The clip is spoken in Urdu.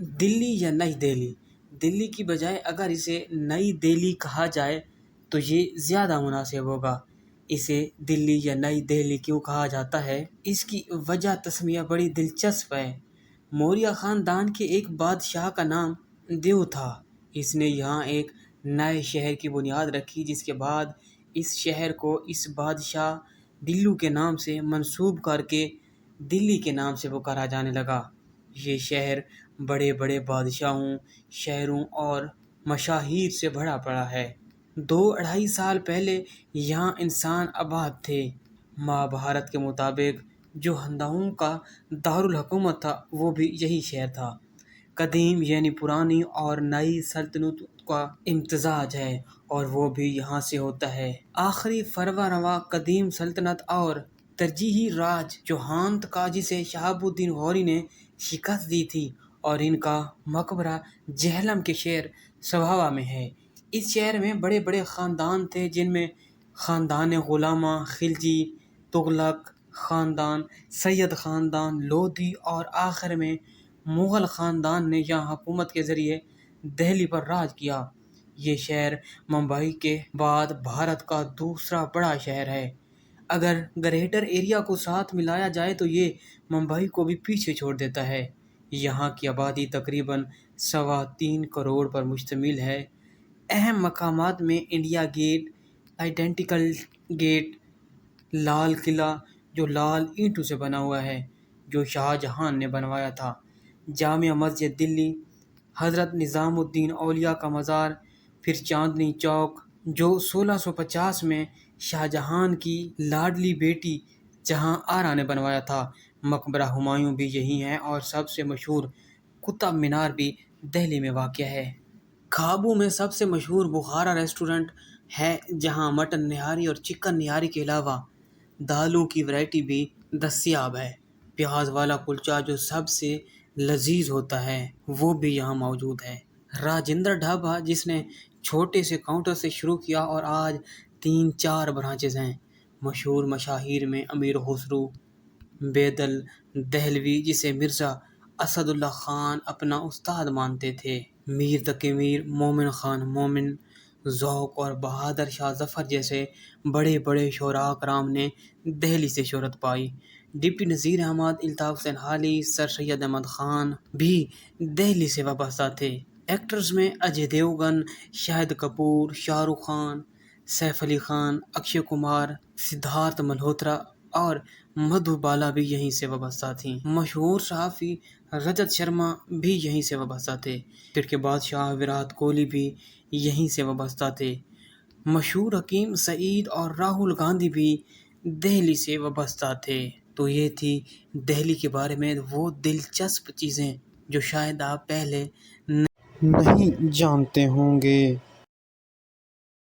دلی یا نئی دہلی؟ دلی کی بجائے اگر اسے نئی دہلی کہا جائے تو یہ زیادہ مناسب ہوگا۔ اسے دلی یا نئی دہلی کیوں کہا جاتا ہے؟ اس کی وجہ تسمیہ بڑی دلچسپ ہے۔ موریہ خاندان کے ایک بادشاہ کا نام دیو تھا۔ اس نے یہاں ایک نئے شہر کی بنیاد رکھی، جس کے بعد اس شہر کو اس بادشاہ دیو کے نام سے منسوب کر کے دلی کے نام سے پکارا جانے لگا۔ یہ شہر بڑے بڑے بادشاہوں، شہروں اور مشاہیر سے بھرا پڑا ہے۔ 2-2.5 سال پہلے یہاں انسان آباد تھے۔ مہابھارت کے مطابق جو ہندوؤں کا دارالحکومت تھا وہ بھی یہی شہر تھا۔ قدیم یعنی پرانی اور نئی سلطنت کا امتزاج ہے اور وہ بھی یہاں سے ہوتا ہے۔ آخری فروا رواں قدیم سلطنت اور ترجیحی راج چوہانت کا، جسے شہاب الدین غوری نے شکست دی تھی، اور ان کا مقبرہ جہلم کے شہر سمبھاوا میں ہے۔ اس شہر میں بڑے بڑے خاندان تھے، جن میں خاندان غلامہ، خلجی، تغلق خاندان، سید خاندان، لودھی اور آخر میں مغل خاندان نے یہاں حکومت کے ذریعے دہلی پر راج کیا۔ یہ شہر ممبئی کے بعد بھارت کا دوسرا بڑا شہر ہے۔ اگر گریٹر ایریا کو ساتھ ملایا جائے تو یہ ممبئی کو بھی پیچھے چھوڑ دیتا ہے۔ یہاں کی آبادی تقریباً 3.25 کروڑ پر مشتمل ہے۔ اہم مقامات میں India get, identical get, Lal Qila جو لال اینٹوں سے بنا ہوا ہے، جو شاہ جہاں نے بنوایا تھا، جامع مسجد دلی، حضرت نظام الدین اولیاء کا مزار، پھر چاندنی چوک جو 1650 میں شاہ جہاں کی لاڈلی بیٹی جہاں آرا نے بنوایا تھا، مقبرہ ہمایوں بھی یہی ہے، اور سب سے مشہور قطب مینار بھی دہلی میں واقع ہے۔ خوابوں میں سب سے مشہور بخارا ریسٹورنٹ ہے، جہاں مٹن نہاری اور چکن نہاری کے علاوہ دالوں کی ورائٹی بھی دستیاب ہے۔ پیاز والا کلچا جو سب سے لذیذ ہوتا ہے وہ بھی یہاں موجود ہے۔ راجندر ڈھابا، جس نے چھوٹے سے کاؤنٹر سے شروع کیا اور آج 3-4 برانچز ہیں۔ مشہور مشاہیر میں امیر خسرو، بیدل دہلوی جسے مرزا اسد اللہ خان اپنا استاد مانتے تھے، میر تقی میر، مومن خان مومن، ذوق اور بہادر شاہ ظفر جیسے بڑے بڑے شعراء کرام نے دہلی سے شہرت پائی۔ ڈپٹی نذیر احمد، الطاف حسین حالی، سر سید احمد خان بھی دہلی سے وابستہ تھے۔ ایکٹرز میں اجے دیوگن، شاہد کپور، شاہ رخ خان، سیف علی خان، اکشے کمار، سدھارتھ ملہوترا اور مدھو بالا بھی یہیں سے وابستہ تھیں۔ مشہور صحافی رجت شرما بھی یہیں سے وابستہ تھے۔ کرکٹ کے بادشاہ وراٹ کوہلی بھی یہیں سے وابستہ تھے۔ مشہور حکیم سعید اور راہل گاندھی بھی دہلی سے وابستہ تھے۔ تو یہ تھی دہلی کے بارے میں وہ دلچسپ چیزیں جو شاید آپ پہلے نہیں جانتے ہوں گے۔